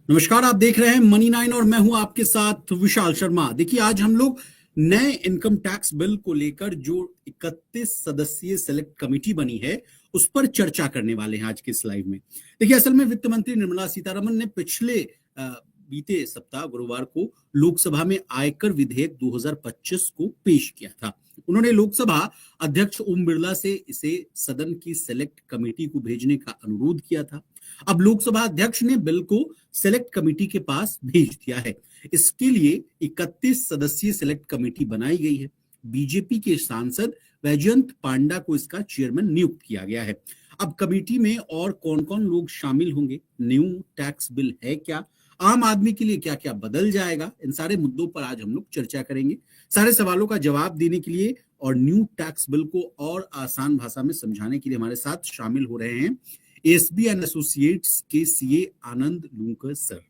नमस्कार, आप देख रहे हैं मनी 9 और मैं हूं आपके साथ विशाल शर्मा। देखिए, आज हम लोग नए इनकम टैक्स बिल को लेकर जो 31 सदस्यीय सेलेक्ट कमेटी बनी है उस पर चर्चा करने वाले हैं आज के इस लाइव में। देखिए, असल में वित्त मंत्री निर्मला सीतारमण ने पिछले बीते सप्ताह गुरुवार को लोकसभा में आयकर विधेयक 2025 को पेश किया था। उन्होंने लोकसभा अध्यक्ष ओम बिरला से इसे सदन की सेलेक्ट कमेटी को भेजने का अनुरोध किया था। अब लोकसभा अध्यक्ष ने बिल को सेलेक्ट कमेटी के पास भेज दिया है। इसके लिए 31 सदस्यीय सेलेक्ट कमेटी बनाई गई है। बीजेपी के सांसद वैजयंत पांडा को इसका चेयरमैन नियुक्त किया गया है। अब कमेटी में और कौन कौन लोग शामिल होंगे, न्यू टैक्स बिल है क्या, आम आदमी के लिए क्या क्या बदल जाएगा, इन सारे मुद्दों पर आज हम लोग चर्चा करेंगे। सारे सवालों का जवाब देने के लिए और न्यू टैक्स बिल को और आसान भाषा में समझाने के लिए हमारे साथ शामिल हो रहे हैं एसबी एंड एसोसिएट्स के सीए आनंद लूंकर सर।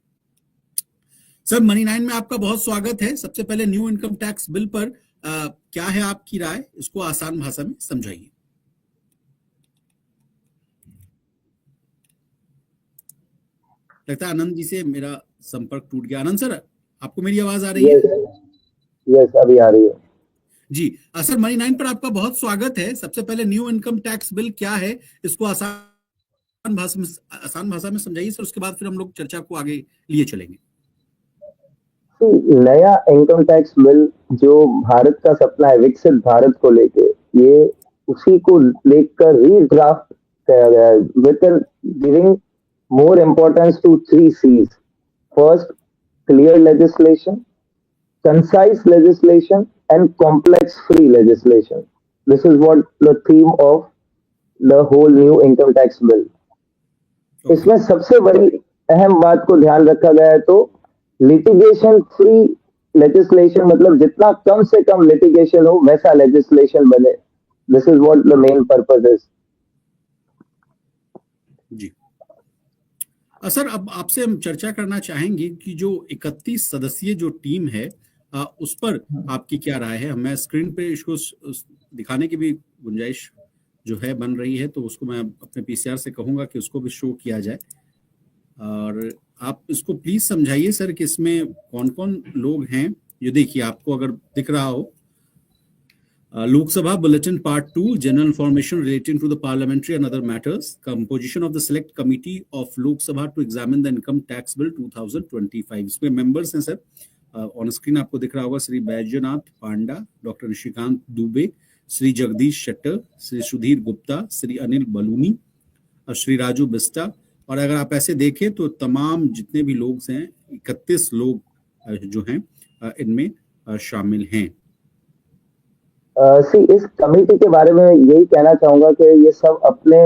सर, मनी 9 में आपका बहुत स्वागत है। सबसे पहले न्यू इनकम टैक्स बिल पर क्या है आपकी राय, इसको आसान भाषा में समझाइए। लगता है आनंद जी से मेरा संपर्क टूट गया। आनंद सर, आपको मेरी आवाज आ रही है? यस, अभी आ रही है जी। सर, मनी 9 पर आपका बहुत स्वागत है। सबसे पहले न्यू इनकम टैक्स बिल क्या है, इसको आसान भाषा में समझाइए सर, उसके बाद फिर हम लोग चर्चा को आगे लिए चलेंगे। नया इनकम टैक्स बिल जो भारत का सपना है विकसित भारत को लेके, ये उसी को लेकर रीड्राफ्ट किया गया है with giving more importance to 3 C's. First, clear legislation, concise legislation and complex free legislation. This is what the theme of the whole new income tax bill. इसमें सबसे बड़ी अहम बात को ध्यान रखा गया है तो लिटिगेशन फ्री लेजिस्लेशन, मतलब जितना कम से कम लिटिगेशन हो वैसा लेजिस्लेशन बने. This is what the main purpose is. जी सर, अब आपसे हम चर्चा करना चाहेंगे कि जो 31 सदस्यीय जो टीम है उस पर आपकी क्या राय है। मैं स्क्रीन पे इसको दिखाने की भी गुंजाइश जो है बन रही है, तो उसको मैं अपने पीसीआर से कहूंगा कि उसको भी शो किया जाए और आप इसको प्लीज समझाइए सर कि इसमें कौन कौन लोग हैं। ये देखिए, आपको अगर दिख रहा हो, Lok Sabha bulletin part 2, general information relating to the parliamentary and other matters, composition of the select committee of Lok Sabha to examine the income tax bill 2025। इसमें मेंबर्स हैं सर, ऑन स्क्रीन आपको दिख रहा होगा, श्री बैजनाथ पांडा, डॉक्टर निशिकांत दुबे, श्री जगदीश शेट्टर, श्री सुधीर गुप्ता, श्री अनिल बलूनी और श्री राजू बिस्टा। और अगर आप ऐसे देखें तो तमाम जितने भी लोग हैं, 31 लोग जो हैं इनमें शामिल हैं। इस कमेटी के बारे में यही कहना चाहूंगा कि ये सब अपने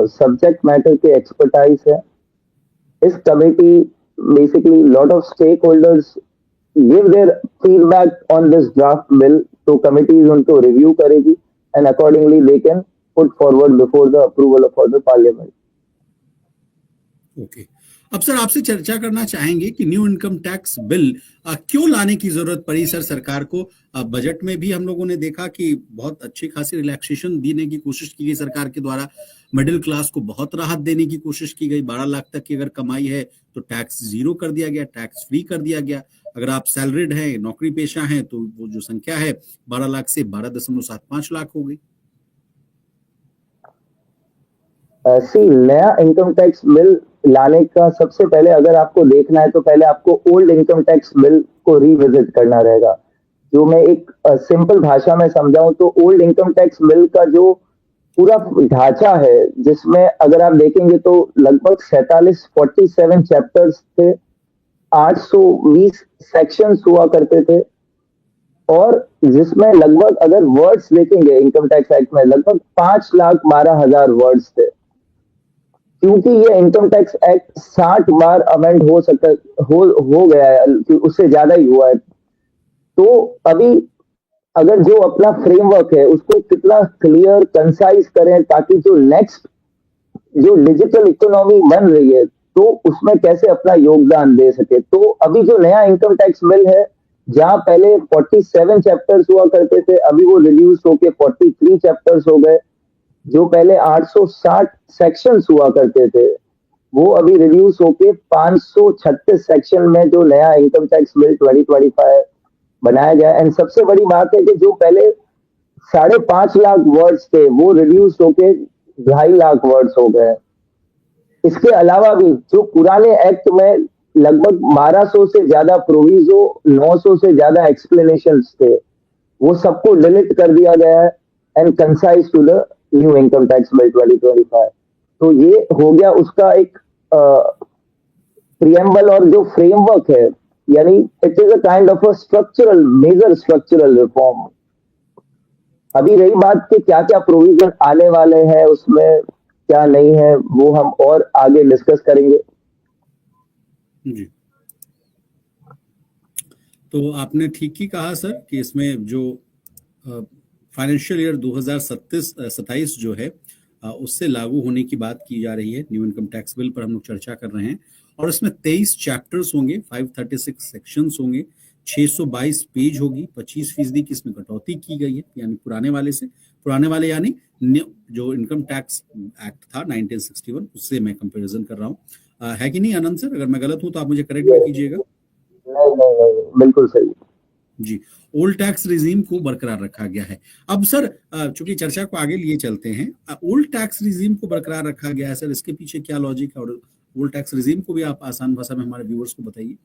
सब्जेक्ट मैटर के एक्सपर्टाइज है. इस committee basically lot of stakeholders give their feedback on this draft bill, तो committees उनको review करेगी and accordingly they can put forward before the approval of the parliament. Okay, अब sir आपसे चर्चा करना चाहेंगे कि न्यू इनकम टैक्स बिल क्यों लाने की जरूरत पड़ी सर सरकार को। बजट में भी हम लोगों ने देखा कि बहुत अच्छी खासी रिलैक्सेशन देने की कोशिश की गई सरकार के द्वारा। मिडिल क्लास को बहुत राहत देने की कोशिश की गई। 12 लाख तक की अगर कमाई है तो टैक्स जीरो कर दिया गया, टैक्स फ्री कर दिया गया। अगर आप सैलरीड हैं, नौकरी पेशा हैं, तो वो जो संख्या है 12 लाख से 12.75 लाख हो गई। नया इनकम टैक्स बिल लाने का सबसे पहले अगर आपको देखना है तो पहले आपको ओल्ड इनकम टैक्स बिल को रिविजिट करना रहेगा. जो मैं एक सिंपल भाषा में समझाऊं तो ओल्ड इनकम टैक्स बिल का जो पूरा ढांचा है, जिसमें अगर आप देखेंगे तो लगभग 47 चैप्टर्स थे, 820 सेक्शंस हुआ करते थे और जिसमें लगभग अगर वर्ड्स देखेंगे इनकम टैक्स एक्ट में लगभग 5,12,000 वर्ड्स थे. क्योंकि ये इनकम टैक्स एक्ट 60 बार अमेंड हो गया है, उससे ज्यादा ही हुआ है. तो अभी अगर जो अपना फ्रेमवर्क है उसको कितना क्लियर कंसाइज करें ताकि जो नेक्स्ट जो डिजिटल इकोनॉमी बन रही है तो उसमें कैसे अपना योगदान दे सके. तो अभी जो नया इनकम टैक्स बिल है, जहां पहले 47 चैप्टर्स हुआ करते थे, अभी वो रिड्यूस होके 43 चैप्टर्स हो गए. जो पहले 860 सेक्शंस हुआ करते थे, वो अभी रिड्यूस होके 536 सेक्शन में जो नया इनकम टैक्स बिल 2025 बनाया गया। एंड सबसे बड़ी बात है कि जो पहले 5.5 लाख वर्ड्स थे वो रिड्यूस होके 2.5 लाख वर्ड्स हो गए। इसके अलावा भी जो पुराने एक्ट में लगभग 1200 से ज्यादा प्रोविजो, 900 से ज्यादा एक्सप्लेनेशंस थे, वो सबको डिलीट कर दिया गया है and concise to the new income tax bill 2025। तो ये हो गया उसका एक प्रियम्बल और जो फ्रेमवर्क है, यानी it is a kind of a structural, major structural reform. अभी रही बात कि क्या क्या प्रोविजन आने वाले हैं उसमें, क्या नहीं है, वो हम और आगे डिस्कस करेंगे। जी, तो आपने ठीक ही कहा सर कि इसमें जो फाइनेंशियल ईयर 2027 जो है उससे लागू होने की बात की जा रही है। न्यू इनकम टैक्स बिल पर हम लोग चर्चा कर रहे हैं और इसमें 23 चैप्टर्स होंगे, 536 सेक्शंस होंगे, 622 पेज होगी, 25% की इसमें कटौती की गई है, यानी पुराने वाले यानी जो इनकम टैक्स एक्ट था 1961 उससे मैं कंपैरिजन कर रहा हूँ। है कि नहीं आनंद सर? अगर मैं गलत हूं तो आप मुझे करेक्ट भी कीजिएगा। नहीं, बिल्कुल सही जी। ओल्ड टैक्स रिजीम को बरकरार रखा गया है। अब सर चूंकि चर्चा को आगे लिए चलते हैं, ओल्ड टैक्स रिजीम को बरकरार रखा गया है सर, इसके पीछे क्या लॉजिक है? और ओल्ड टैक्स रिजीम को भी आप आसान भाषा में हमारे व्यूअर्स को बताइए।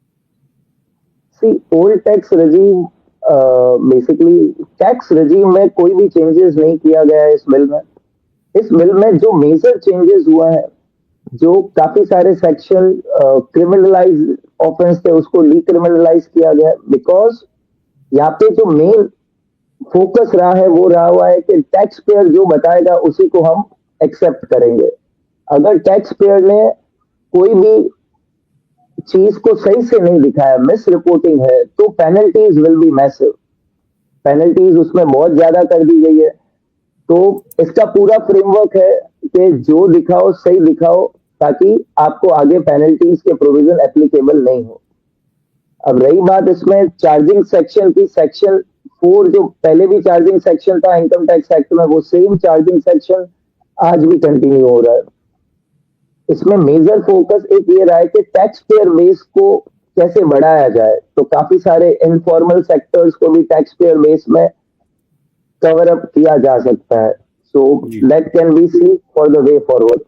See old tax regime, basically tax regime में कोई भी चेंजेस नहीं किया गया है इस बिल में। इस बिल में जो मेजर चेंजेस हुआ है, जो काफी सारे सेक्शन क्रिमिनलाइज ऑफेंस थे उसको डिक्रिमिनलाइज किया गया, बिकॉज यहाँ पे जो मेन फोकस रहा है वो रहा हुआ है कि टैक्स पेयर जो बताएगा उसी को हम एक्सेप्ट करेंगे। अगर टैक्स पेयर ने कोई भी चीज को सही से नहीं दिखाया, मिस रिपोर्टिंग है, तो penalties will be massive. Penalties उसमें बहुत ज्यादा कर दी गई है। तो इसका पूरा फ्रेमवर्क है कि जो दिखाओ सही दिखाओ, ताकि आपको आगे पेनल्टीज के प्रोविजन एप्लीकेबल नहीं हो। अब रही बात इसमें चार्जिंग सेक्शन की, सेक्शन 4 जो पहले भी चार्जिंग सेक्शन था इनकम टैक्स एक्ट में, वो सेम चार्जिंग सेक्शन आज भी कंटिन्यू हो रहा है। इसमें मेजर फोकस एक ये रहा है कि टैक्स पेयर बेस को कैसे बढ़ाया जाए। तो काफी सारे इनफॉर्मल सेक्टर्स को भी टैक्स पेयर बेस में कवर अप किया जा सकता है। So that can be see for the way forward.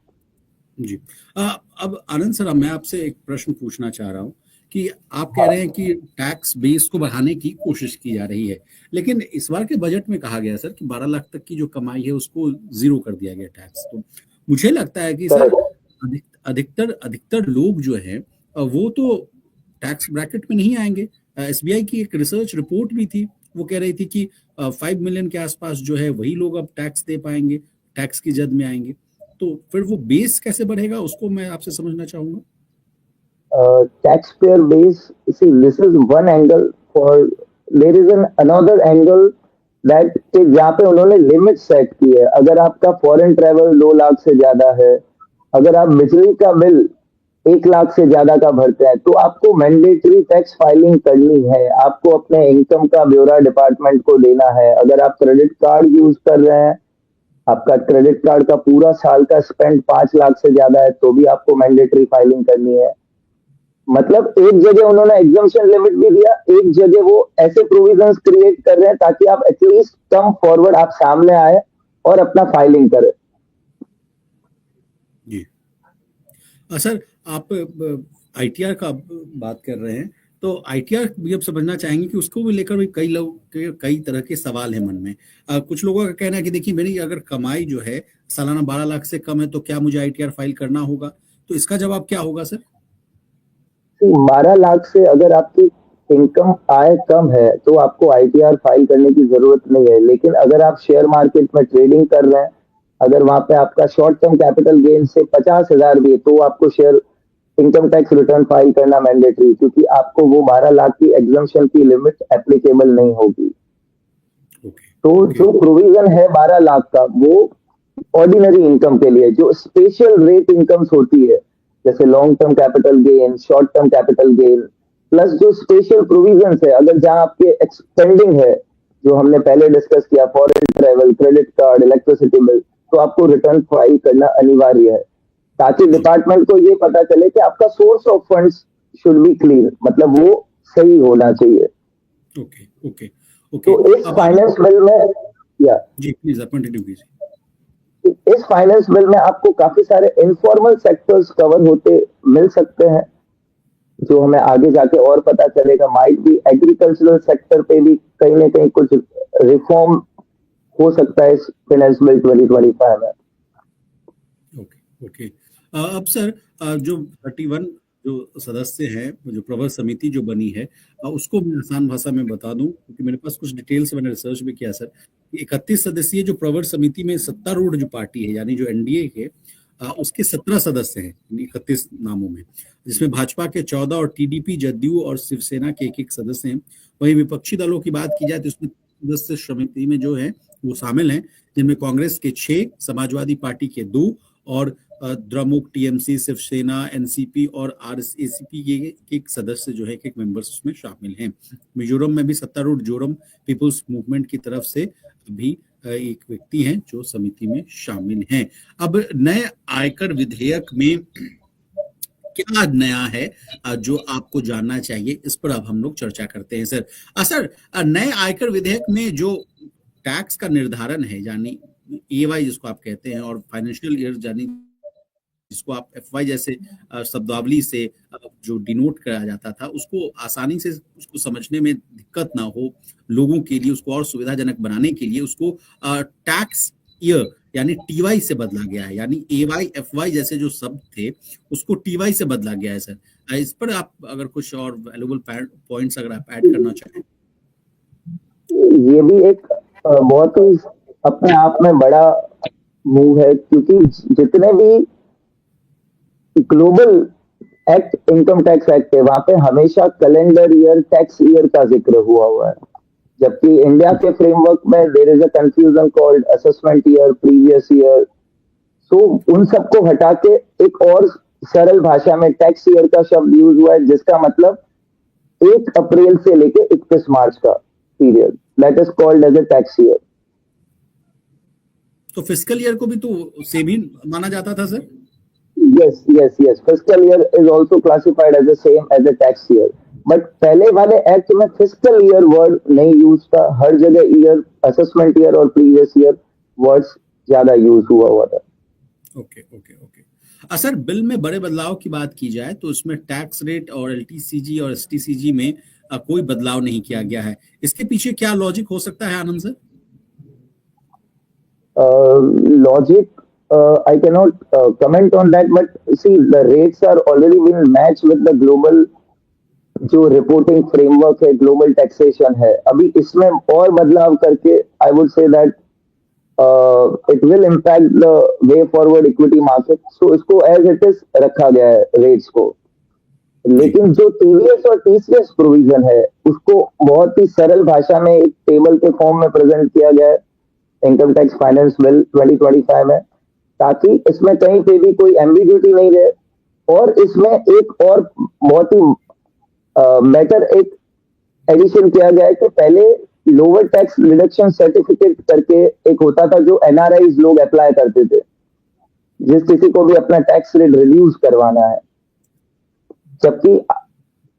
जी, अब आनंद सर मैं आपसे एक प्रश्न पूछना चाह रहा हूँ कि आप कह रहे हैं कि टैक्स बेस को बढ़ाने की कोशिश की जा रही है, लेकिन इस बार के बजट में कहा गया सर कि 12 लाख तक की जो कमाई है उसको जीरो कर दिया गया टैक्स। तो मुझे लगता है कि सर अधिकतर लोग जो है वो तो टैक्स ब्रैकेट में नहीं आएंगे। एसबीआई की एक रिसर्च रिपोर्ट भी थी, वो कह रही थी कि 5 मिलियन के आसपास जो है वही लोग अब टैक्स दे पाएंगे, टैक्स की जद में आएंगे। तो फिर वो बेस कैसे बढ़ेगा उसको मैं आपसे समझना चाहूंगा। Taxpayer base, see, this is one angle. For there is another angle that कि जहाँ पे उन्होंने लिमिट सेट की है। अगर आपका फॉरेन ट्रेवल 2 लाख से ज्यादा है, अगर आप बिजली का बिल 1 लाख से ज्यादा का भरते हैं, तो आपको मैंडेटरी टैक्स फाइलिंग करनी है। आपको अपने इनकम का ब्योरा डिपार्टमेंट को देना है। अगर आप क्रेडिट कार्ड यूज कर रहे हैं, आपका क्रेडिट कार्ड का पूरा साल का स्पेंड 5 लाख से ज्यादा है, तो भी आपको मैंडेटरी फाइलिंग करनी है। मतलब एक जगह उन्होंने एग्जम्पशन लिमिट भी दिया, एक जगह वो ऐसे प्रोविजंस क्रिएट कर रहे हैं ताकि आप एटलीस्ट कम फॉरवर्ड आप सामने आए और अपना फाइलिंग करें। जी सर, आप आईटीआर का बात कर रहे हैं, तो आईटीआर भी अब समझना चाहेंगे कि उसको भी लेकर भी कई तरह के सवाल है मन में। कुछ लोगों का कहना है कि देखिए मेरी अगर कमाई जो है सालाना 12 लाख से कम है तो क्या मुझे आईटीआर फाइल करना होगा? तो इसका जवाब क्या होगा सर? 12 लाख से अगर आपकी इनकम आय कम है तो आपको आईटीआर फाइल करने की जरूरत नहीं है। लेकिन अगर आप शेयर मार्केट में ट्रेडिंग कर रहे हैं, अगर वहां पे आपका शॉर्ट टर्म कैपिटल गेन से 50,000 भी है, तो आपको share income tax return file करना मैंडेटरी, क्योंकि आपको वो 12 लाख की एग्जम्पशन की लिमिट एप्लीकेबल नहीं होगी। तो जो प्रोविजन है 12 लाख का, वो ऑर्डिनरी इनकम के लिए, जो स्पेशल रेट इनकम्स होती है जैसे long term capital gain, short term capital gain, plus जो स्पेशल प्रोविजंस है, अगर जहां आपके एक्सपेंडिंग है, जो हमने पहले डिस्कस किया, foreign travel, credit card, electricity bill, तो आपको रिटर्न फाइल करना अनिवार्य है। ताकि डिपार्टमेंट को ये पता चले कि आपका source of funds should be clear, मतलब वो सही होना चाहिए। Okay okay okay. तो इस फाइनेंस बिल में या जी प्लीज आप कंटिन्यू कीजिए। इस फाइनेंस बिल में आपको काफी सारे इनफॉर्मल सेक्टर्स कवर होते मिल सकते हैं, जो हमें आगे जाके और पता चलेगा। माइट भी एग्रीकल्चरल सेक्टर पे भी कहीं ना कहीं कुछ रिफॉर्म हो सकता है इस फाइनेंस बिल 2025 में। Okay okay. अब सर जो 31 जो सदस्य हैं, जो प्रवर समिति जो बनी है, उसको मैं आसान भाषा में बता दूं क्योंकि मेरे पास कुछ डिटेल्स मैंने रिसर्च भी किया सर। 31 सदस्यीय जो प्रवर समिति में सत्तारूढ़ जो पार्टी है यानी जो एनडीए के, उसके 17 सदस्य हैं 31 नामों में, जिसमें भाजपा के 14 और टीडीपी, जदयू और शिवसेना के एक एक सदस्य हैं। वहीं विपक्षी दलों की बात की जाए तो इसमें सदस्य समिति में जो है वो शामिल हैं, जिनमें कांग्रेस के 6, समाजवादी पार्टी के 2 और द्रमुक, टीएमसी, शिवसेना, एनसीपी और आरएसएसीपी के एक सदस्य जो है एक मेंबर्स उसमें शामिल हैं। मिजोरम में भी सत्तारूढ़ जोरम पीपुल्स मूवमेंट की तरफ से भी एक व्यक्ति हैं जो समिति में शामिल हैं। अब नए आयकर विधेयक में क्या नया है जो आपको जानना चाहिए, इस पर अब हम लोग चर्चा करते हैं सर। सर, नए आयकर विधेयक में जो टैक्स का निर्धारण है यानी एवाई जिसको आप कहते हैं, और फाइनेंशियल ईयर यानी जिसको आप एफवाई जैसे शब्दावली से जो डिनोट कराया जाता था, उसको आसानी से उसको समझने में दिक्कत ना हो लोगों के लिए, उसको और सुविधाजनक बनाने के लिए उसको टैक्स ईयर यानी टीवाई से बदला गया है। यानी एवाई एफवाई जैसे जो शब्द थे उसको टीवाई से बदला गया है सर। इस पर आप अगर कुछ और वैल्यूएबल पॉइंट्स अगर आप ऐड करना चाहें। ये भी एक बहुत ही अपने आप में बड़ा मूव है, क्योंकि जितने भी global act, income tax act है, वहां पे हमेशा कैलेंडर ईयर, टैक्स ईयर का जिक्र हुआ है, जबकि इंडिया के फ्रेमवर्क में there is a confusion called assessment year, previous year. So उन सबको हटा के एक और सरल भाषा में टैक्स ईयर का शब्द यूज हुआ है, जिसका मतलब 1 अप्रैल से लेके 31 मार्च का period, that is called as a tax year. तो फिस्कल ईयर को भी तो सेम ही माना जाता था sir? Yes. Fiscal year is also classified as the same as a tax year. But पहले वाले एक्ट में फिस्कल ईयर वर्ड नहीं यूज था, हर जगह ईयर, असेसमेंट ईयर और प्रीवियस ईयर वर्ड्स ज्यादा यूज हुआ था। ओके। सर, बिल में बड़े बदलाव की बात की जाए तो इसमें टैक्स रेट और एलटीसीजी और एसटीसीजी में कोई बदलाव नहीं किया गया है। इसके पीछे क्या लॉजिक हो सकता है आनंद sir? Logic, I cannot comment on that, but see, the rates are already been matched with the global जो रिपोर्टिंग फ्रेमवर्क है, ग्लोबल टैक्सेशन है। अभी इसमें और बदलाव करके I would say that it will impact the way forward equity market, so इसको as it is रखा गया है रेट्स को। लेकिन जो टीवीएस और टीसीएस प्रोविजन है उसको बहुत ही सरल भाषा में एक टेबल के फॉर्म में प्रेजेंट किया गया है इनकम टैक्स फाइनेंस बिल 2025 में, ताकि इसमें कहीं पे भी कोई एम्बिग्यूटी नहीं रहे। और इसमें एक और बहुत ही बेटर एक एडिशन किया गया है कि पहले लोअर टैक्स रिडक्शन सर्टिफिकेट करके एक होता था जो एनआरआईज लोग अप्लाई करते थे, जिस किसी को भी अपना टैक्स रेट रिड्यूस करवाना है। जबकि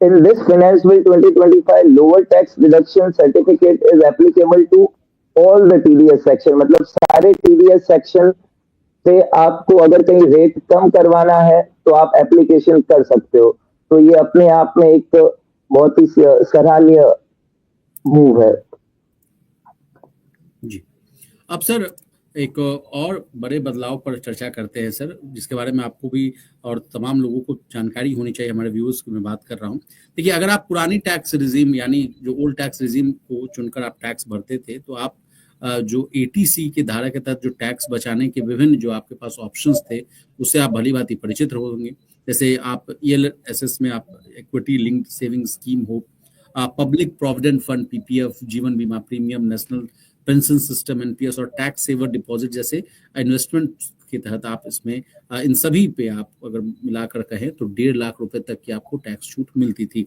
in this finance bill 2025 lower tax reduction certificate is applicable to all the TDS section, मतलब सारे टीडीएस सेक्शन पे आपको अगर कहीं रेट कम करवाना है तो आप एप्लीकेशन कर सकते हो। तो ये अपने आप में एक बहुत ही सराहनीय मूव है जी। अब सर एक और बड़े बदलाव पर चर्चा करते हैं सर, जिसके बारे में आपको भी और तमाम लोगों को जानकारी होनी चाहिए, हमारे व्यूअर्स की मैं बात कर रहा हूँ। देखिए, अगर आप पुरानी टैक्स रिजीम यानी जो ओल्ड टैक्स रिजीम को चुनकर आप टैक्स भरते थे तो आप जो एटीसी के धारा के तहत जो टैक्स बचाने के विभिन्न जो आपके पास ऑप्शंस थे उससे आप भली भांति परिचित होंगे। जैसे आप ईएलएसएस में आप इक्विटी लिंक्ड सेविंग स्कीम हो, पब्लिक प्रोविडेंट फंड पीपीएफ, जीवन बीमा premium, national pension system NPS और टैक्स सेवर डिपॉजिट जैसे इन्वेस्टमेंट के तहत आप इसमें इन सभी पे आप अगर मिलाकर कहें तो 1.5 लाख रुपए तक की आपको टैक्स छूट मिलती थी।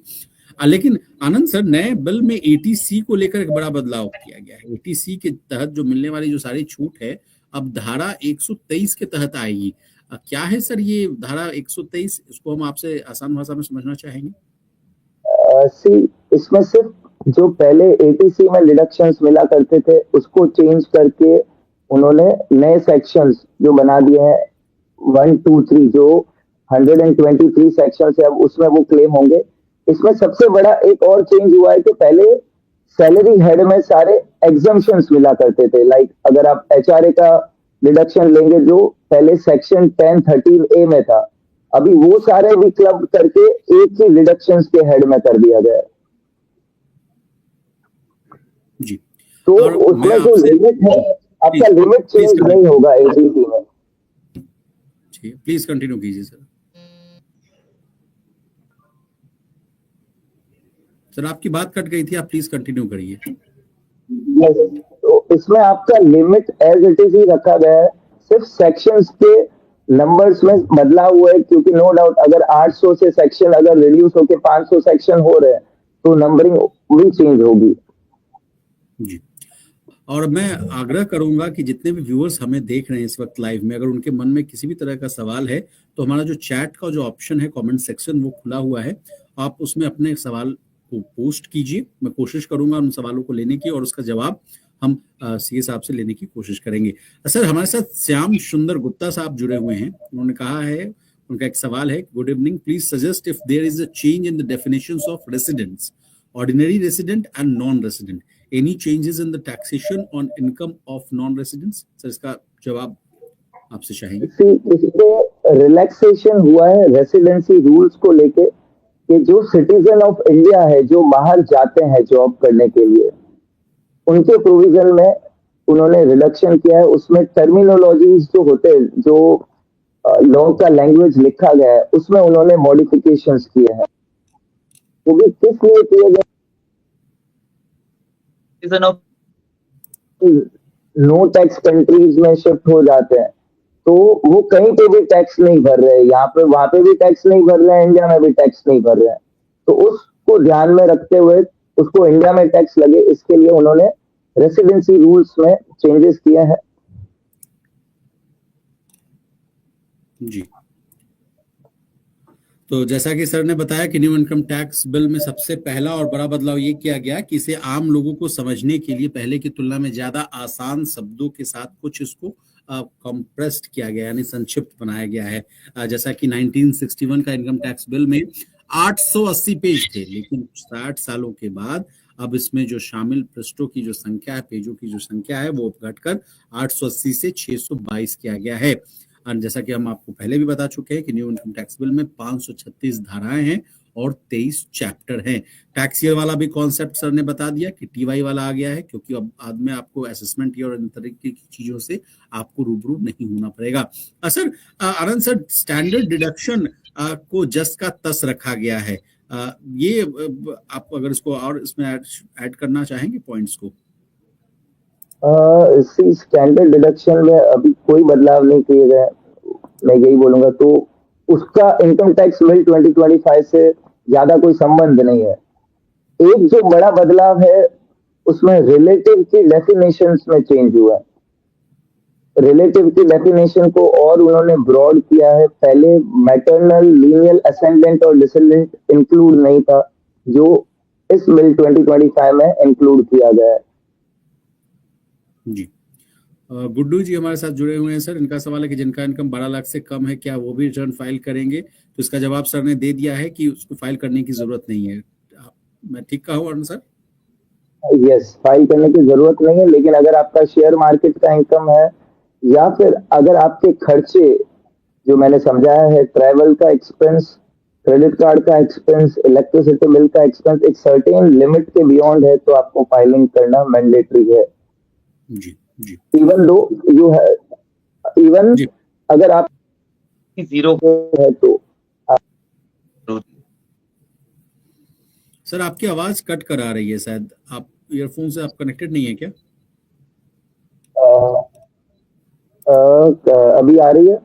लेकिन आनंद सर, नए बिल में एटीसी को लेकर एक बड़ा बदलाव किया गया है। एटीसी के तहत जो मिलने वाली जो सारी छूट है अब धारा 123 के तहत आएगी। क्या है सर ये धारा 123? इसको हम आपसे आसान भाषा में समझना चाहेंगे। सी, इसमें सिर्फ जो पहले एटीसी में डिडक्शंस मिला करते थे उसको चेंज करके उन्होंने नए सेक्शंस जो बना दिए हैं 1, 2, 3, जो 123 सेक्शन है अब उसमें वो क्लेम होंगे। इसमें सबसे बड़ा एक और चेंज हुआ है कि पहले सैलरी हेड में सारे एग्जम्पशंस मिला करते थे। लाइक अगर आप एचआरए का डिडक्शन लेंगे जो पहले सेक्शन 1013A में था, अभी वो सारे भी क्लब करके एक ही डिडक्शंस के हेड में कर दिया गया है। जी, तो और उसमें मैं जो आपसे लिमिट है आपका लिमिट चेंज नहीं होगा एजीसी में। प्लीज कंटिन्यू कीजिए सर। सर आपकी बात कट गई थी, आप प्लीज कंटिन्यू करिए। Yes, तो इसमें आपका लिमिट एज इट इज ही रखा गया है, सिर्फ सेक्शंस के नंबर्स में बदलाव हुआ है, क्योंकि नो डाउट अगर 800 से सेक्शन अगर रिड्यूस होकर 500 सेक्शन हो रहे हैं तो नंबरिंग भी चेंज होगी। जी, और मैं आग्रह करूंगा कि जितने भी व्यूअर्स हमें देख रहे हैं इस वक्त लाइव में, अगर उनके मन में किसी भी तरह का सवाल है तो हमारा जो चैट का जो ऑप्शन है, कमेंट सेक्शन, वो खुला हुआ है। आप उसमें अपने सवाल को पोस्ट कीजिए। मैं कोशिश करूंगा उन सवालों को लेने की और उसका जवाब हम सीए साहब से लेने की कोशिश करेंगे। सर हमारे साथ श्याम सुंदर गुप्ता साहब जुड़े हुए हैं। उन्होंने कहा है, उनका एक सवाल है, good evening, please suggest if there is a change in the definitions of residents, ordinary resident and non resident, any changes in the taxation on income of non-residents? Sir इसका जवाब आपसे चाहेंगे। इसमें रिलैक्सेशन हुआ है रेसिडेंसी रूल्स को लेके कि जो सिटीजन ऑफ इंडिया है जो बाहर जाते हैं जॉब करने के लिए, उनके प्रोविजन में उन्होंने रिडक्शन किया है। उसमें टर्मिनोलॉजीज जो होते हैं, जो लॉ का लैंग्वेज लिखा गया है, उसमें उन्होंने मॉडिफिकेशंस किए हैं। वो भी किस लिए किए गए? नो टैक्स कंट्रीज में शिफ्ट हो जाते हैं तो वो कहीं पे भी टैक्स नहीं भर रहे हैं, यहाँ पे वहां पे भी टैक्स नहीं भर रहे हैं, इंडिया में भी टैक्स नहीं भर रहे हैं, तो उसको ध्यान में रखते हुए उसको इंडिया में टैक्स लगे, इसके लिए उन्होंने रेसिडेंसी रूल्स में चेंजेस किए हैं। जी, तो जैसा कि सर ने बताया कि न्यू इनकम टैक्स बिल में सबसे पहला और बड़ा बदलाव ये किया गया कि इसे आम लोगों को समझने के लिए पहले की तुलना में ज्यादा आसान शब्दों के साथ कुछ इसको कंप्रेस्ड किया गया, यानी संक्षिप्त बनाया गया है। जैसा कि 1961 का इनकम टैक्स बिल में 880 पेज थे, लेकिन 60 सालों के बाद अब इसमें जो शामिल पृष्ठों की जो संख्या है, पेजों की जो संख्या है, वो घटकर 880 से 622 किया गया है। और जैसा कि हम आपको पहले भी बता चुके हैं कि न्यू इनकम टैक्स बिल में 536 धाराएं हैं और 23 चैप्टर हैं। टैक्स ईयर वाला भी कॉन्सेप्ट सर ने बता दिया कि टीवाई वाला आ गया है, क्योंकि अब बाद में आपको असेसमेंट ईयर और इन तरीके की चीजों से आपको रूबरू नहीं होना पड़ेगा। सर आनंद सर, स्टैंडर्ड डिडक्शन को जस का तस रखा गया है। ये आप अगर इसको और इसमें ऐड करना चाहेंगे पॉइंट्स को। स्टैंडर्ड डिडक्शन में अभी कोई बदलाव नहीं किए गए, मैं यही बोलूंगा। तो उसका इनकम टैक्स बिल 2025 से ज्यादा कोई संबंध नहीं है। एक जो बड़ा बदलाव है उसमें रिलेटिव की डेफिनेशंस में चेंज हुआ है। रिलेटिव की डेफिनेशन को और उन्होंने ब्रॉड किया है। पहले मैटरनल, लीनियल, असेंडेंट और डिसेंडेंट इंक्लूड नहीं था, जो इस बिल 2025 में इंक्लूड किया गया है। जी, गुड्डू जी हमारे साथ जुड़े हुए हैं। सर इनका सवाल है कि जिनका इनकम 12 लाख से कम है, क्या वो भी रिटर्न फाइल करेंगे? तो इसका जवाब सर ने दे दिया है कि उसको फाइल करने की जरूरत नहीं है। मैं ठीक कहा हूँ सर? यस, फाइल करने की जरूरत नहीं है, लेकिन अगर आपका शेयर मार्केट का इनकम है या फिर अगर आपके खर्चे जो मैंने समझाया है, ट्रैवल का एक्सपेंस, क्रेडिट कार्ड का एक्सपेंस, इलेक्ट्रिसिटी बिल का एक्सपेंस एक सर्टेन लिमिट के बियॉन्ड है, तो आपको फाइलिंग करना मैंडेटरी है। जी जी, इवन दो यू है, इवन अगर आप जीरो है तो सर आपकी आवाज कट कर आ रही है, शायद आप ईयरफोन से आप कनेक्टेड नहीं है क्या? अभी आ रही है?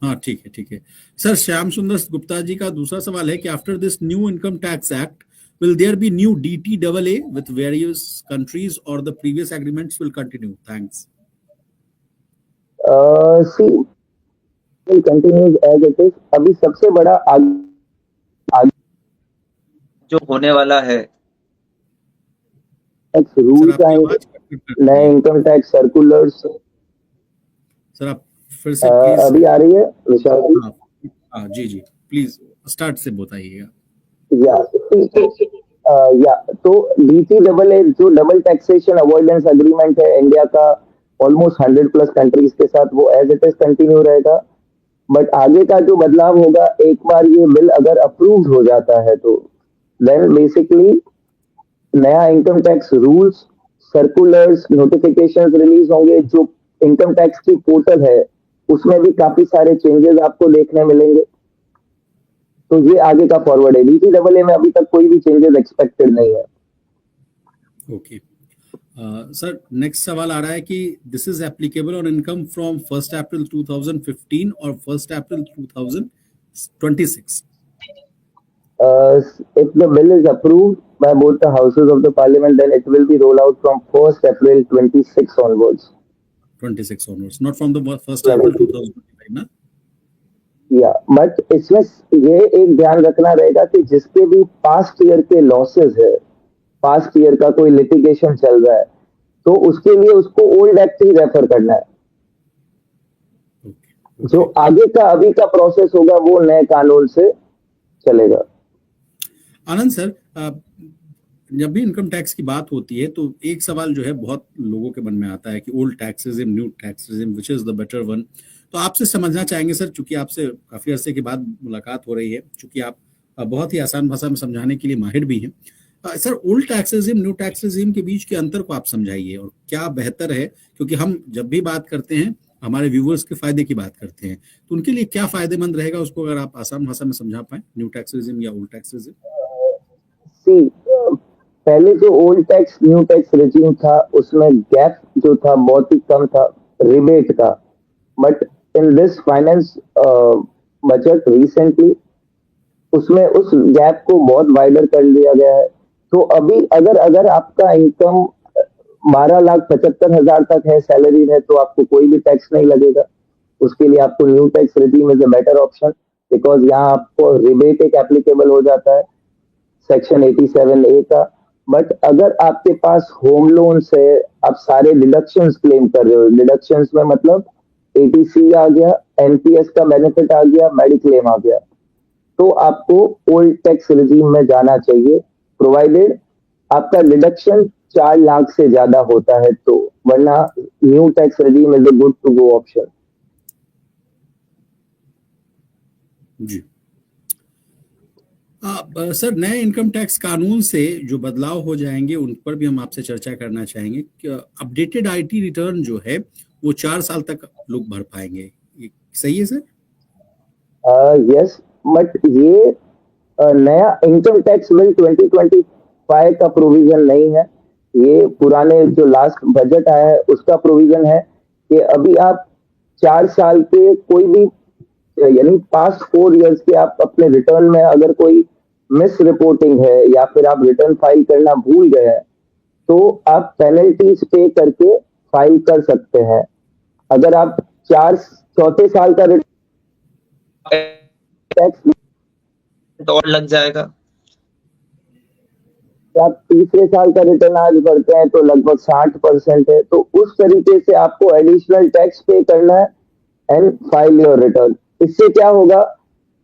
हाँ ठीक है ठीक है। सर श्याम सुंदर गुप्ता जी का दूसरा सवाल है कि after this new income tax act will there be new DTAA with various countries or the previous agreements will continue? Thanks. See continues as it is. अभी सबसे बड़ा आगे जो होने वाला है। सर रूल्स आपकी आएंगे, आवाज कट कट कर रही नए है। Income tax circulars. सर आप फिर से प्लीज। अभी आ रही है विशाल जी? हाँ हाँ जी जी, प्लीज स्टार्ट से बताइएगा। या या तो DCAA जो डबल टैक्सेशन अवॉइडेंस एग्रीमेंट है इंडिया का, ऑलमोस्ट 100+ कंट्रीज के साथ, वो एज इट इज कंटिन्यू रहेगा। बट आगे का जो बदलाव होगा, एक बार ये बिल अगर अप्रूव हो जाता है तो देन बेसिकली नया income tax rules, circulars, notifications release होंगे। जो इनकम टैक्स की पोर्टल है उसमें भी काफी सारे चेंजेस आपको देखने मिलेंगे। तो ये आगे का फॉरवर्ड है। DCAA में अभी तक कोई भी चेंजेस एक्सपेक्टेड नहीं है। ओके सर, नेक्स्ट सवाल आ रहा है कि this is applicable on income from 1 अप्रैल 2015 और 1 अप्रैल 2026। If the bill is approved by both the houses of the parliament, then it will be rolled out from 1st April 26 onwards. 26 onwards, not from the 1 April 2025 ना? या but इसमें ये एक ध्यान रखना रहेगा कि जिसके भी पास्ट ईयर के लॉसेस है, पास्ट ईयर का कोई लिटिगेशन चल रहा है, तो उसके लिए उसको ओल्ड एक्ट ही रेफर करना है। जो आगे का अभी का प्रोसेस होगा वो नए कानून से चलेगा। आनंद सर, जब भी इनकम टैक्स की बात होती है तो एक सवाल जो है बहुत लोगों के मन में आता है कि old tax regime, new tax regime, which is the better one. तो आपसे समझना चाहेंगे सर, चूंकि आपसे काफी अरसे के बाद मुलाकात हो रही है, चूंकि आप बहुत ही आसान भाषा में समझाने के लिए माहिर भी हैं, सर ओल्ड टैक्सेज्म, न्यू टैक्सेज्म के बीच के अंतर को आप समझाइए और क्या बेहतर है, क्योंकि हम जब भी बात करते हैं हमारे व्यूवर्स के फायदे की बात करते हैं, तो उनके लिए क्या फायदेमंद रहेगा, उसको अगर आप आसान भाषा में समझा पाए, न्यू टैक्सेज्म या ओल्ड टैक्सेज्म। सी पहले जो old tax new tax regime था उसमें गैप जो था बहुत ही कम था रिबेट का। But in this finance budget recently उसमें उस गैप को बहुत वाइडर कर दिया गया है। तो अभी अगर आपका इनकम 12,75,000 तक है, सैलरी है, तो आपको कोई भी टैक्स नहीं लगेगा। उसके लिए आपको new tax regime is a better option, because यहाँ आपको रिबेट एक एप्लीकेबल हो जाता है सेक्शन 87A का। बट अगर आपके पास होम लोन है, आप सारे डिडक्शंस क्लेम कर रहे हो, डिडक्शंस में मतलब ATC आ गया, NPS का बेनिफिट आ गया, मेडिक्लेम आ गया, तो आपको ओल्ड टैक्स रेजिम में जाना चाहिए, प्रोवाइडेड आपका डिडक्शन 4 लाख से ज्यादा होता है तो, वरना new tax regime is a good to go option. जी सर, नए इनकम टैक्स कानून से जो बदलाव हो जाएंगे उन पर भी हम आपसे चर्चा करना चाहेंगे कि अपडेटेड IT रिटर्न जो है वो 4 साल तक लोग भर पाएंगे, ये सही है सर? यस, बट ये नया इनकम टैक्स बिल 2025 का प्रोविजन नहीं है। ये पुराने जो लास्ट बजट आया है उसका प्रोविजन है कि अभी आप 4 साल के कोई भी, यानी पास्ट 4 इयर्स के आप अपने रिटर्न में अगर कोई मिस रिपोर्टिंग है या फिर आप रिटर्न फाइल करना भूल गए हैं, तो आप पेनल्टीज पे करके फाइल कर सकते हैं। अगर आप चौथे साल का टैक्स और लग जाएगा। आप तीसरे साल का रिटर्न आज भरते हैं तो लगभग 60% है, तो उस तरीके से आपको एडिशनल टैक्स पे करना है एंड फाइल योर रिटर्न। इससे क्या होगा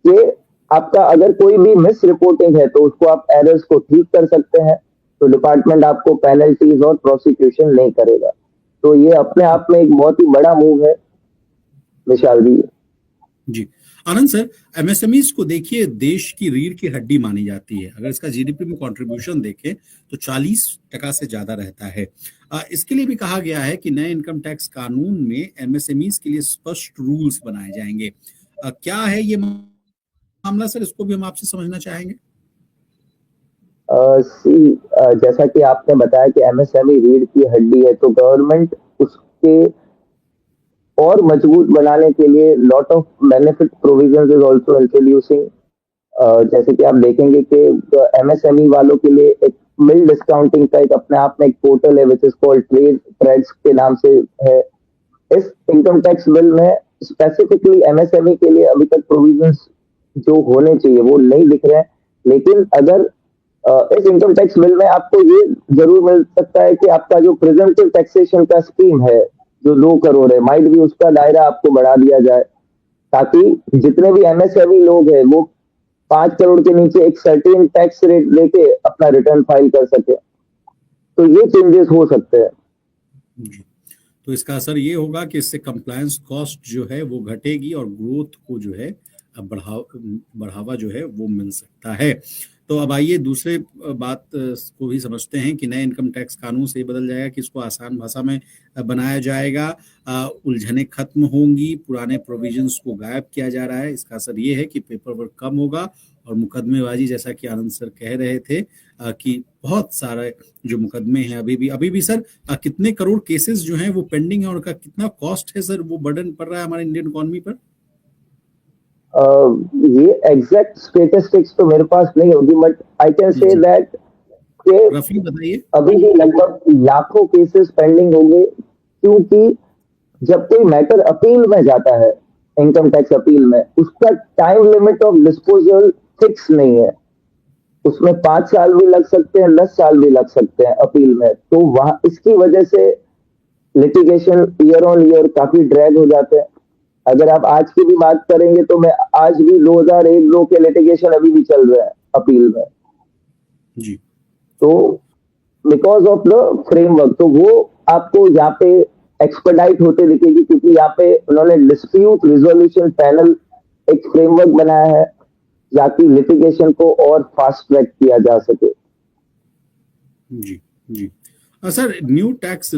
कि आपका अगर कोई भी मिस रिपोर्टिंग है तो उसको आप एरर्स को ठीक कर सकते हैं, तो डिपार्टमेंट आपको पेनल्टीज और प्रोसिक्यूशन नहीं करेगा। तो ये अपने आप में एक बहुत ही बड़ा मूव है विशाल जी। जी आनंद सर, MSMEs को देखिए देश की रीढ़ की हड्डी मानी जाती है। अगर इसका GDP में कंट्रीब्यूशन देखें तो 40% से ज्यादा रहता है। इसके लिए भी कहा गया है कि नए इनकम टैक्स कानून में MSMEs के लिए स्पष्ट रूल्स बनाए जाएंगे। क्या है ये मामला सर, इसको भी हम आपसे समझना चाहेंगे। जैसा कि आपने बताया कि MSME रीढ़ की हड्डी है, तो गवर्नमेंट उसके और मजबूत बनाने के लिए lot of benefit provisions is also introducing. जैसे कि आप देखेंगे कि MSME वालों के लिए एक मिल डिस्काउंटिंग का एक अपने आप में एक पोर्टल है विच इज कॉल्ड ट्रेड्स के नाम से है। इस इनकम टैक्स बिल में स्पेसिफिकली एमएसएमई के लिए अभी तक प्रोविजंस जो होने चाहिए वो नहीं दिख रहे हैं। लेकिन अगर इस इनकम टैक्स बिल में आपको ये जरूर मिल सकता है कि आपका जो प्रिजम्पटिव टैक्सेशन का स्कीम है जो 2 करोड़ है, माइट भी उसका दायरा आपको बढ़ा दिया जाए, ताकि जितने भी एमएसएमई लोग हैं वो 5 करोड़ के नीचे एक सर्टेन टैक्स रेट लेके अपना रिटर्न फाइल कर सके। तो ये चेंजेस हो सकते हैं। जी। तो इसका असर ये होगा कि इससे कंप्लायंस कॉस्ट जो है वो घटेगी और ग्रोथ को जो है बढ़ावा जो है वो मिल सकता है। तो अब आइए दूसरे बात को भी समझते हैं कि नए इनकम टैक्स कानून से बदल जाएगा कि इसको आसान भाषा में बनाया जाएगा, उलझने खत्म होंगी, पुराने प्रोविजंस को गायब किया जा रहा है। इसका असर ये है कि पेपर वर्क कम होगा और मुकदमेबाजी, जैसा कि आनंद सर कह रहे थे कि बहुत सारे जो मुकदमे हैं अभी भी सर कितने करोड़ केसेस जो हैं वो पेंडिंग है और उनका कितना कॉस्ट है सर, वो बर्डन पड़ रहा है हमारे इंडियन इकोनॉमी पर? ये एग्जैक्ट स्टेटिस्टिक्स तो मेरे पास नहीं होगी, but I can say that रफली बताइए। अभी भी लगभग लाखों केसेस पेंडिंग होंगे, क्योंकि जब कोई मैटर अपील में जाता है, इनकम टैक्स अपील में, उसका time limit of disposal fix नहीं है। उसमें 5 साल भी लग सकते हैं, 10 साल भी लग सकते हैं अपील में। तो वहां इसकी वजह से लिटिगेशन ईयर ऑन ईयर काफी ड्रैग हो जाते हैं। अगर आप आज की भी बात करेंगे तो मैं आज भी 2001-2 के लिटिगेशन अभी भी चल रहे हैं अपील में जी। तो बिकॉज ऑफ द फ्रेमवर्क, तो वो आपको यहाँ पे एक्सपर्टाइट होते दिखेगी, क्योंकि यहाँ पे उन्होंने डिस्प्यूट रिजोल्यूशन पैनल एक फ्रेमवर्क बनाया है ताकि लिटिगेशन को और फास्ट ट्रैक किया जा सके। जी जी। सर न्यू टैक्स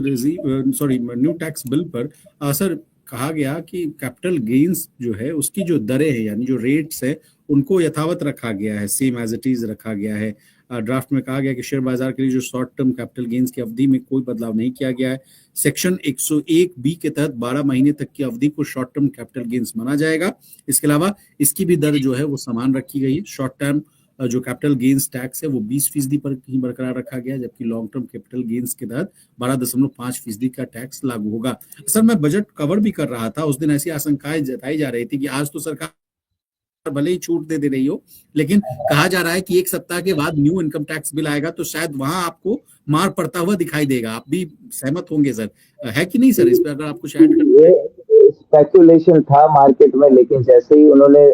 बिल पर सर कहा गया कि कैपिटल गेन्स जो है उसकी जो दरें हैं यानी जो रेट्स है उनको यथावत रखा गया है, सेम एज इट इज रखा गया है। ड्राफ्ट में कहा गया कि शेयर बाजार के लिए जो शॉर्ट टर्म कैपिटल गेन्स की अवधि में कोई बदलाव नहीं किया गया है। सेक्शन 101 बी के तहत 12 महीने तक की अवधि को शॉर्ट टर्म कैपिटल गेन्स माना जाएगा। इसके अलावा इसकी भी दर जो है वो समान रखी गई है। शॉर्ट टर्म जो कैपिटल गेन्स टैक्स है वो 20% पर ही बरकरार रखा गया, जबकि लॉन्ग टर्म कैपिटल गेन्स के तहत 12.5% का टैक्स लागू होगा। सर मैं बजट कवर भी कर रहा था, उस दिन ऐसी आशंकाएं जताई जा रही थी कि आज तो सरकार भले ही छूट दे रही हो, लेकिन कहा जा रहा है कि 1 सप्ताह के बाद न्यू इनकम टैक्स बिल आएगा तो शायद वहां आपको मार पड़ता हुआ दिखाई देगा। आप भी सहमत होंगे सर, है कि नहीं सर? इस पर अगर आप कुछ ऐड ये स्पेकुलेशन था मार्केट में, लेकिन जैसे ही उन्होंने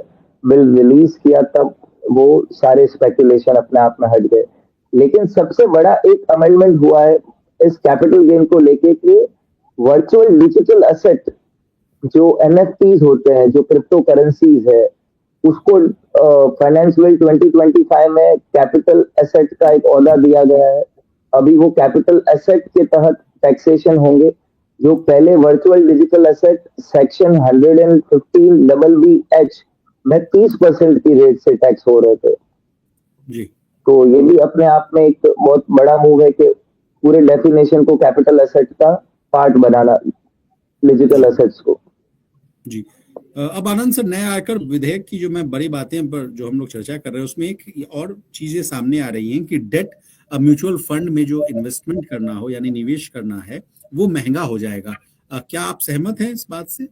बिल रिलीज किया तब वो सारे स्पेकुलेशन अपने आप में हट गए। लेकिन सबसे बड़ा एक अमेंडमेंट हुआ है इस कैपिटल गेन को लेके कि वर्चुअल डिजिटल एसेट जो एनएफटीज होते हैं, जो क्रिप्टो करेंसीज है, उसको फाइनेंस बिल 2025 में कैपिटल एसेट का एक ओहदा दिया गया है। अभी वो कैपिटल एसेट के तहत टैक्सेशन होंगे, जो पहले virtual digital asset section 115 BBH में 30% की रेट से टैक्स हो रहे थे जी। तो ये भी अपने आप में एक बहुत बड़ा मूव है कि पूरे डेफिनेशन को कैपिटल एसेट का पार्ट बनाना, डिजिटल एसेट्स को। जी। अब आनंद सर, नया आयकर विधेयक की जो मैं बड़ी बातें पर जो हम लोग चर्चा कर रहे हैं उसमें एक और चीजें सामने आ रही हैं कि डेट म्यूचुअल फंड में जो इन्वेस्टमेंट करना हो यानी निवेश करना है वो महंगा हो जाएगा। क्या आप सहमत हैं इस बात से?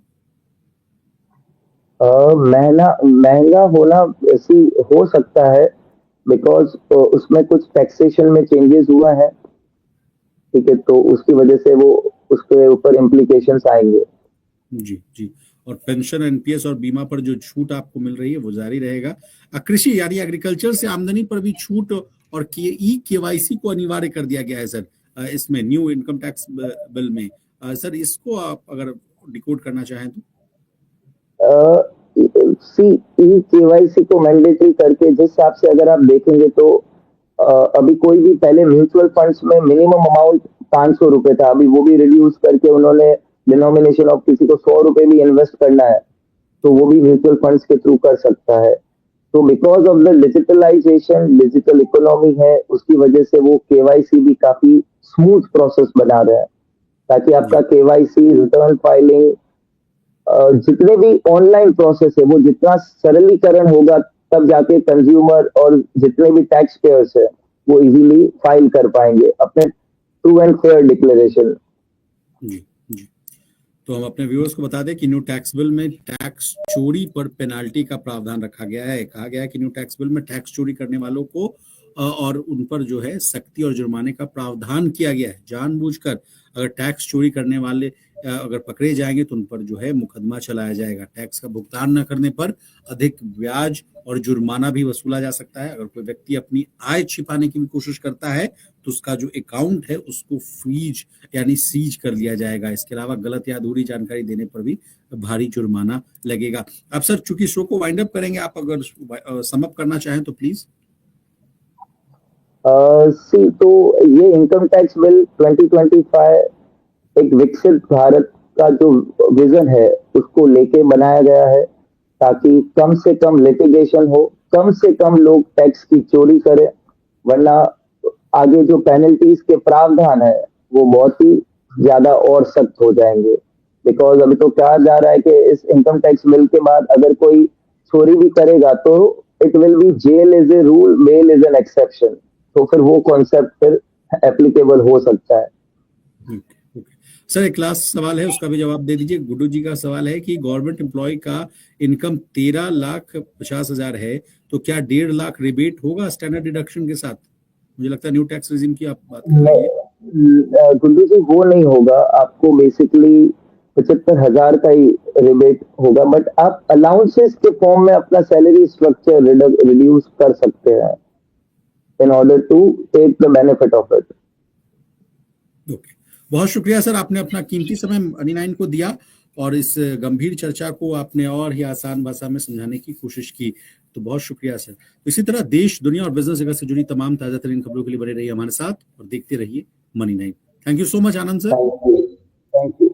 महंगा होना ऐसी हो सकता है बिकॉज उसमें कुछ टैक्सेशन में चेंजेस हुआ है, ठीक है, तो उसकी वजह से वो उसके ऊपर इम्प्लीकेशंस आएंगे। जी जी। और पेंशन, एनपीएस और बीमा पर जो छूट आपको मिल रही है वो जारी रहेगा। कृषि यानी एग्रीकल्चर से आमदनी पर भी छूट और ई केवाईसी को अनिवार्य कर दिया गया है सर इसमें न्यू इनकम टैक्स बिल में। सर इसको आप अगर डिकोड करना चाहें तो? ई केवाईसी को मैंडेटरी करके जिस हिसाब से अगर आप देखेंगे तो अभी कोई भी पहले म्यूचुअल फंड्स में मिनिमम अमाउंट 500 रुपए था, अभी वो भी रिड्यूस करके उन्होंने डिनोमिनेशन ऑफ किसी को 100 रुपए भी इन्वेस्ट करना है तो वो भी म्यूचुअल फंड्स के थ्रू कर सकता है। तो because of the digitalisation, digital economy है, उसकी वजह से वो केवाईसी भी काफी स्मूथ प्रोसेस बना रहे हैं ताकि आपका केवाईसी, रिटर्न फाइलिंग, जितने भी ऑनलाइन प्रोसेस है वो जितना सरलीकरण होगा तब जाके कंज्यूमर और जितने भी टैक्स पेयर्स है वो इजीली फाइल कर पाएंगे अपने ट्रू एंड फेयर डिक्लेरेशन। जी जी। तो हम अपने व्यूअर्स को बता दें कि न्यू टैक्स बिल में टैक्स चोरी पर पेनाल्टी का प्रावधान रखा गया है। कहा गया है कि न्यू टैक्स बिल में टैक्स चोरी करने वालों को और उन पर जो है सख्ती और जुर्माने का प्रावधान किया गया है। जानबूझकर अगर टैक्स चोरी करने वाले अगर पकड़े जाएंगे तो उन पर जो है मुकदमा चलाया जाएगा। टैक्स का भुगतान न करने पर अधिक ब्याज और जुर्माना भी वसूला जा सकता है। अगर कोई व्यक्ति अपनी आय छिपाने की भी कोशिश करता है तो उसका जो अकाउंट है उसको फ्रीज यानी सीज कर लिया जाएगा। इसके अलावा गलत या अधूरी जानकारी देने पर भी भारी जुर्माना लगेगा। अब सर चूंकि शो को वाइंड अप करेंगे, आप अगर सम अप करना चाहें तो प्लीज। तो ये इनकम टैक्स बिल 2025 एक विकसित भारत का जो विजन है उसको लेके बनाया गया है, ताकि कम से कम लिटिगेशन हो, कम से कम लोग टैक्स की चोरी करें, वरना आगे जो पेनल्टीज के प्रावधान है वो बहुत ही ज्यादा और सख्त हो जाएंगे। बिकॉज अभी तो कहा जा रहा है कि इस इनकम टैक्स बिल के बाद अगर कोई चोरी भी करेगा तो it will be jail is a rule, bail is an exception. तो फिर वो कॉन्सेप्ट फिर एप्लीकेबल हो सकता है। सर एक लास्ट सवाल है, उसका भी जवाब दे दीजिए। गुड्डू जी का सवाल है कि गवर्नमेंट एम्प्लॉय का इनकम 13,50,000 है तो क्या 1.5 लाख रिबेट होगा स्टैंडर्ड डिडक्शन के साथ? मुझे लगता है न्यू टैक्स रेजिम की आप बात कर रही हैं। गुड्डू जी वो नहीं होगा, आपको बेसिकली 75,000 का ही रिबेट होगा, बट आप अलाउंसेस के फॉर्म में अपना सैलरी स्ट्रक्चर रिड्यूस कर सकते हैं in order to take the benefit of it. Okay, बहुत शुक्रिया सर, आपने अपना कीमती समय मनी9 को दिया और इस गंभीर चर्चा को आपने और ही आसान भाषा में समझाने की कोशिश की, तो बहुत शुक्रिया सर। तो इसी तरह देश, दुनिया और बिजनेस जगत से जुड़ी तमाम ताजा तरीन खबरों के लिए बने रहिए हमारे साथ और देखते रहिए Money nine. Thank you so much Anand sir. Thank you.